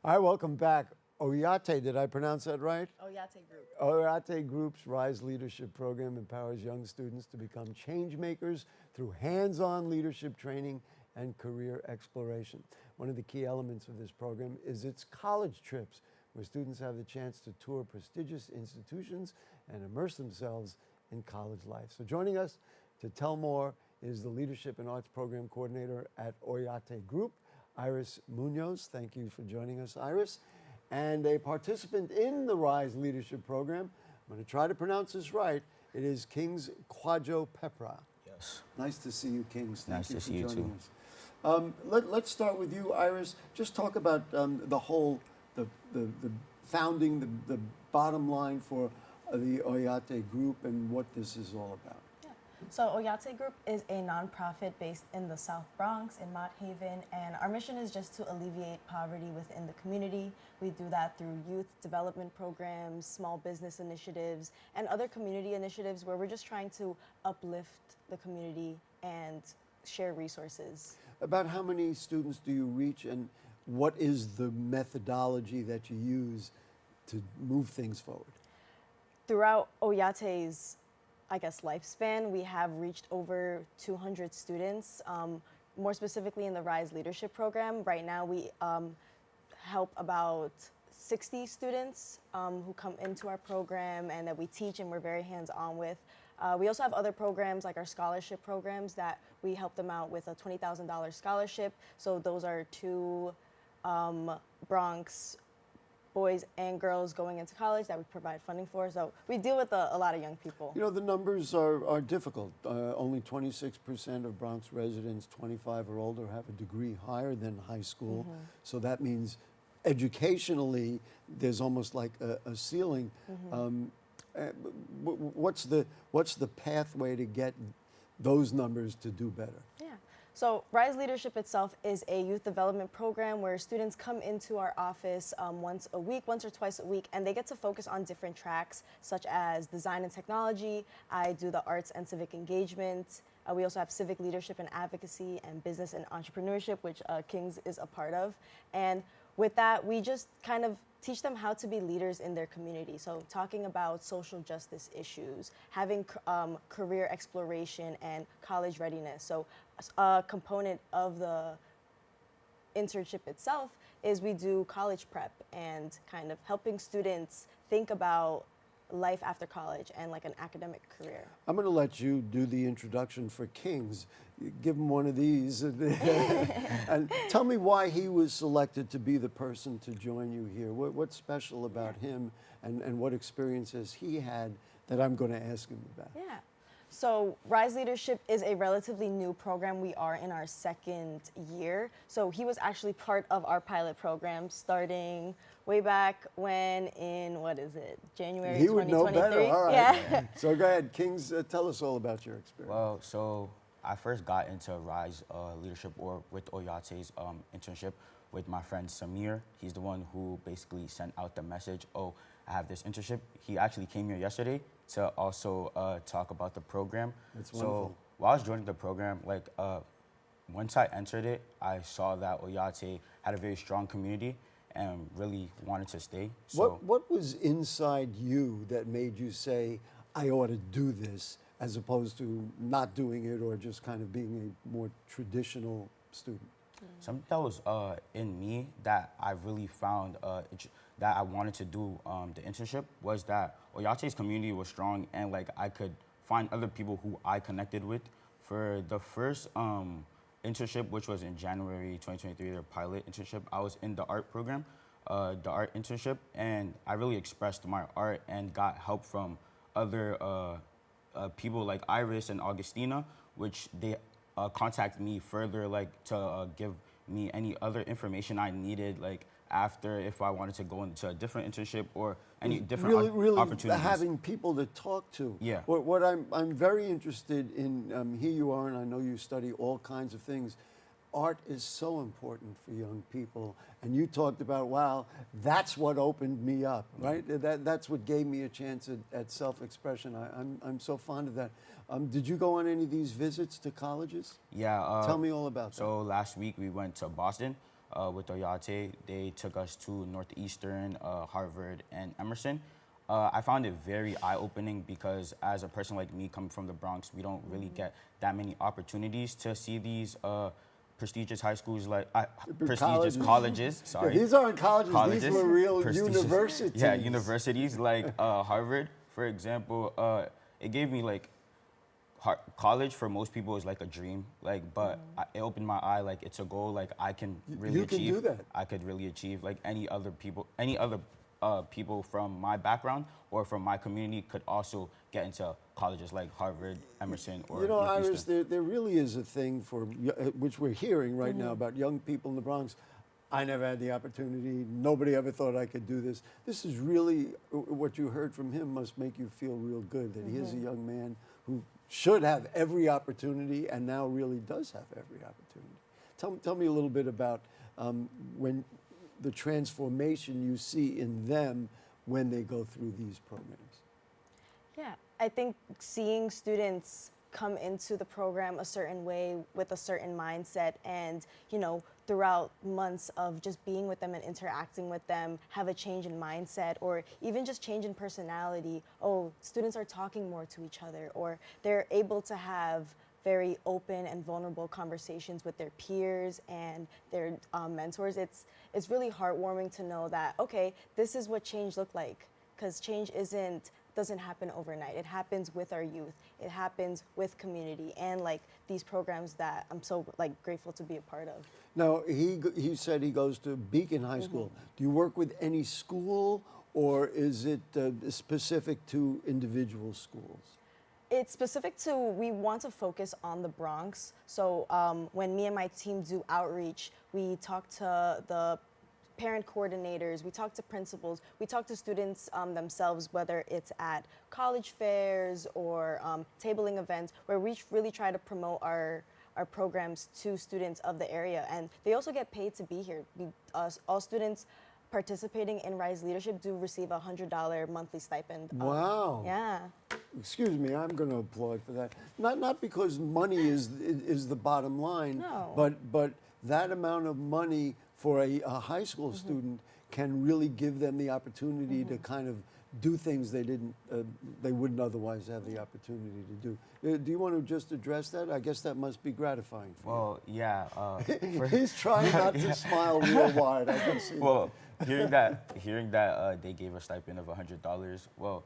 All right, welcome back. Oyate, did I pronounce that right? Oyate Group. Oyate Group's Rise Leadership Program empowers young students to become change makers through hands-on leadership training and career exploration. One of the key elements of this program is its college trips, where students have the chance to tour prestigious institutions and immerse themselves in college life. So joining us to tell more is the Leadership and Arts Program Coordinator at Oyate Group, Iris Munoz. Thank you for joining us, Iris. And a participant in the Rise Leadership Program, I'm going to try to pronounce this right, it is Kings Kuadjo-Peprah. Yes. Nice to see you, Kings. Nice to see you too. Us. Let's start with you, Iris. Just talk about the founding, the bottom line for the Oyate Group and what this is all about. So Oyate Group is a nonprofit based in the South Bronx in Mott Haven, and our mission is just to alleviate poverty within the community. We do that through youth development programs, small business initiatives, and other community initiatives where we're just trying to uplift the community and share resources. About how many students do you reach, and what is the methodology that you use to move things forward? Throughout Oyate's lifespan, we have reached over 200 students. More specifically in the Rise Leadership Program, right now we help about 60 students who come into our program and that we teach and we're very hands-on with. We also have other programs like our scholarship programs that we help them out with a $20,000 scholarship. So those are two Bronx boys and girls going into college that we provide funding for. So we deal with a lot of young people. You know, the numbers are difficult. Only 26% of Bronx residents 25 or older have a degree higher than high school. Mm-hmm. So that means educationally, there's almost like a ceiling. Mm-hmm. What's the pathway to get those numbers to do better? Yeah. So Rise Leadership itself is a youth development program where students come into our office once or twice a week, and they get to focus on different tracks such as design and technology. I do the arts and civic engagement. We also have civic leadership and advocacy and business and entrepreneurship, which Kings is a part of. And with that, we just kind of teach them how to be leaders in their community. So talking about social justice issues, having career exploration and college readiness. So a component of the internship itself is we do college prep and kind of helping students think about life after college and like an academic career. I'm going to let you do the introduction for Kings. Give him one of these. And tell me why he was selected to be the person to join you here. What's special about him and what experiences he had that I'm going to ask him about? Yeah. So Rise Leadership is a relatively new program. We are in our second year. So he was actually part of our pilot program starting way back when in, January 2023? He would know better, all right. Yeah. So go ahead, Kings, tell us all about your experience. Well, so I first got into Rise Leadership or with Oyate's internship with my friend Samir. He's the one who basically sent out the message, oh, I have this internship. He actually came here yesterday to also talk about the program. That's wonderful. So while I was joining the program, once I entered it, I saw that Oyate had a very strong community and really wanted to stay. So What was inside you that made you say, I ought to do this, as opposed to not doing it or just kind of being a more traditional student? Something that was in me that I really found that I wanted to do the internship was that Oyate's community was strong and I could find other people who I connected with. For the first internship, which was in January 2023, their pilot internship, I was in the art program, the art internship, and I really expressed my art and got help from other people like Iris and Augustina, which they contacted me further to give me any other information I needed after if I wanted to go into a different internship or any different opportunities. Really having people to talk to. Yeah. What I'm very interested in, here you are, and I know you study all kinds of things. Art is so important for young people, and you talked about, wow, that's what opened me up, right? That's what gave me a chance at self-expression. I'm so fond of that. Did you go on any of these visits to colleges? Yeah. Tell me all about that. So last week we went to Boston. with Oyate. They took us to Northeastern, Harvard, and Emerson. I found it very eye-opening because as a person like me coming from the Bronx, we don't really get that many opportunities to see these prestigious high schools, like prestigious colleges. Sorry, Yeah, these aren't colleges. These were real prestigious- universities. Yeah, universities like Harvard, for example. It gave me like college for most people is like a dream, like, but it opened my eye, like it's a goal, like I can really You can achieve. do that. I could really achieve, like any other people from my background or from my community could also get into colleges like Harvard, Emerson, or You know, Iris, Northeastern. there really is a thing for, which we're hearing right now about young people in the Bronx. I never had the opportunity. Nobody ever thought I could do this. This is really, what you heard from him must make you feel real good that he is a young man who should have every opportunity and now really does have every opportunity. Tell me a little bit about when the transformation you see in them when they go through these programs. Yeah, I think seeing students come into the program a certain way with a certain mindset and, you know, throughout months of just being with them and interacting with them, have a change in mindset or even just change in personality. Oh, students are talking more to each other, or they're able to have very open and vulnerable conversations with their peers and their mentors. It's really heartwarming to know that, okay, this is what change looked like, because change doesn't happen overnight. It happens with our youth. It happens with community and like these programs that I'm so like grateful to be a part of. Now, he said he goes to Beacon High School. Do you work with any school, or is it specific to individual schools? It's specific to, we want to focus on the Bronx. So when me and my team do outreach, we talk to the parent coordinators, we talk to principals, we talk to students themselves, whether it's at college fairs or tabling events, where we really try to promote our programs to students of the area. And they also get paid to be here. All students participating in Rise Leadership do receive a $100 monthly stipend. Wow. Yeah. Excuse me, I'm going to applaud for that. Not because money is the bottom line, No. but that amount of money for a high school student can really give them the opportunity to kind of do things they wouldn't otherwise have the opportunity to do. Do you want to just address that? I guess that must be gratifying for Well, yeah. He's trying not to smile real wide. I can see. Well, hearing that they gave a stipend of $100. Well,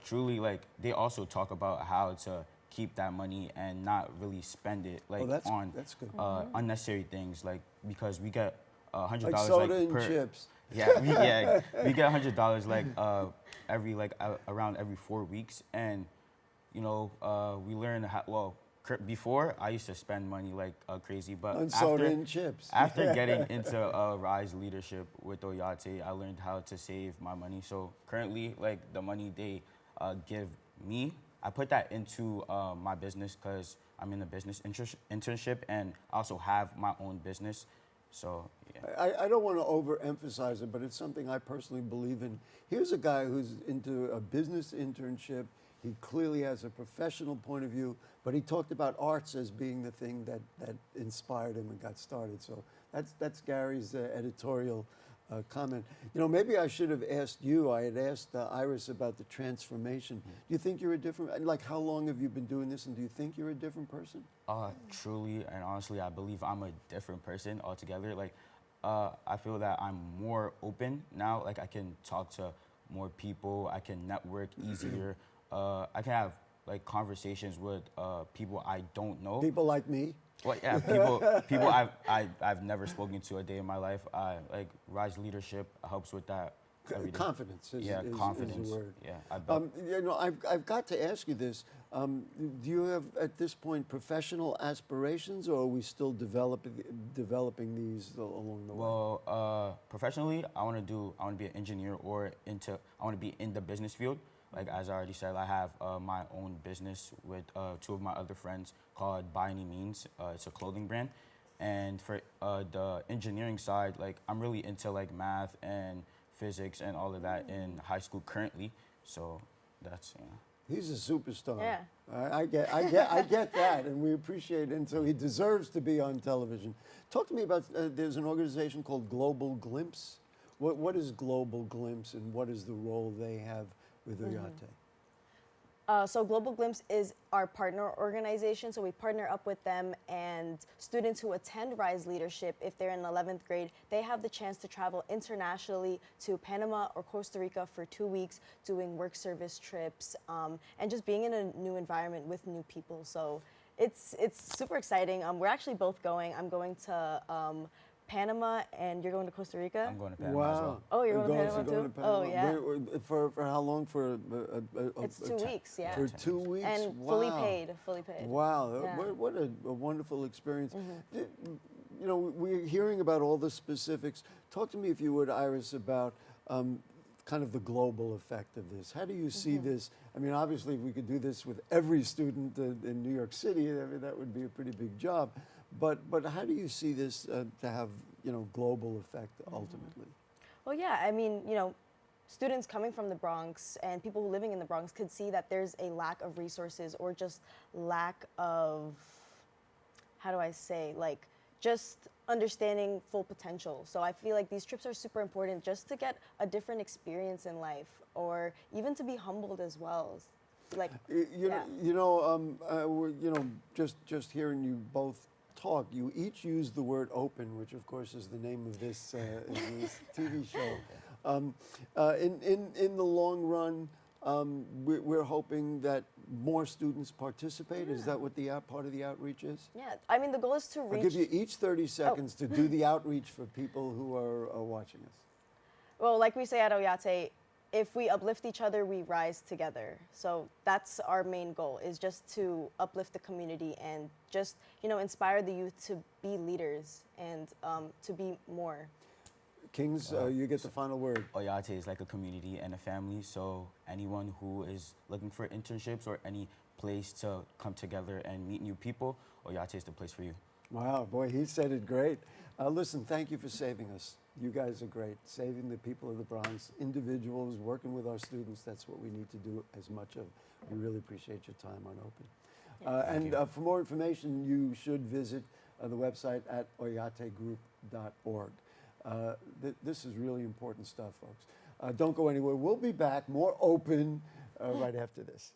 truly, like they also talk about how to keep that money and not really spend it like that's on good. unnecessary things, like because we get $100 Like soda like and per chips. Yeah, we get $100 like around every 4 weeks, and you know we learn how. Well, before I used to spend money like crazy, but On soda and chips. after getting into Rise Leadership with Oyate, I learned how to save my money. So currently, like the money they give me, I put that into my business because I'm in a business internship and I also have my own business. So yeah. I don't want to overemphasize it, but it's something I personally believe in. Here's a guy who's into a business internship. He clearly has a professional point of view, but he talked about arts as being the thing that inspired him and got started. So that's Gary's editorial comment. You know, maybe I should have asked you. I had asked Iris about the transformation. Do you think you're a different? Like, how long have you been doing this, and do you think you're a different person? Truly and honestly, I believe I'm a different person altogether. Like, I feel that I'm more open now. Like, I can talk to more people. I can network easier. I can have like conversations with people I don't know. People like me. Well, yeah, people I've never spoken to a day in my life. Like Rise Leadership helps with that. Every day. Confidence is confidence. a word. Yeah, You know, I've got to ask you this. Do you have, at this point, professional aspirations, or are we still developing these along the way? Well, professionally, I want to be an engineer or I want to be in the business field. Like, as I already said, I have my own business with two of my other friends called By Any Means. It's a clothing brand. And for the engineering side, like, I'm really into like math and physics and all of that in high school currently. So that's, He's a superstar. Yeah. I get that, and we appreciate it. And so he deserves to be on television. Talk to me about. There's an organization called Global Glimpse. What is Global Glimpse, and what is the role they have with Oyate? So Global Glimpse is our partner organization. So we partner up with them, and students who attend Rise Leadership, if they're in 11th grade, they have the chance to travel internationally to Panama or Costa Rica for 2 weeks, doing work service trips, and just being in a new environment with new people. So it's super exciting. We're actually both going. I'm going to Panama, and you're going to Costa Rica? I'm going to Panama as well. Oh, you're going to Panama Going too? to Panama. Oh, yeah. For how long? For It's 2 weeks, yeah. For 2 weeks. And fully paid. Wow, Yeah. what a wonderful experience. You know, we're hearing about all the specifics. Talk to me, if you would, Iris, about kind of the global effect of this. How do you see this? I mean, obviously, if we could do this with every student in New York City, I mean, that would be a pretty big job. But how do you see this to have, you know, global effect ultimately? Well, yeah, I mean, you know, students coming from the Bronx and people who living in the Bronx could see that there's a lack of resources, or just lack of, how do I say, like, just understanding full potential. So I feel like these trips are super important just to get a different experience in life, or even to be humbled as well. Like, just hearing you both talk, you each use the word open, which of course is the name of this, this TV show. In the long run, we're hoping that more students participate. Is that what the part of the outreach is? yeah, I mean, the goal is to reach. I'll give you each 30 seconds to do the outreach for people who are watching us. Well, like we say at Oyate, if we uplift each other, we rise together. So that's our main goal, is just to uplift the community and just, you know, inspire the youth to be leaders and to be more. Kings, you get the final word. Oyate is like a community and a family, so anyone who is looking for internships or any place to come together and meet new people, Oyate is the place for you. Wow, boy, he said it great. Listen, thank you for saving us. You guys are great. Saving the people of the Bronx, individuals, working with our students, that's what we need to do as much of. We really appreciate your time on Open. For more information, you should visit the website at oyategroup.org. This is really important stuff, folks. Don't go anywhere. We'll be back, more Open, right after this.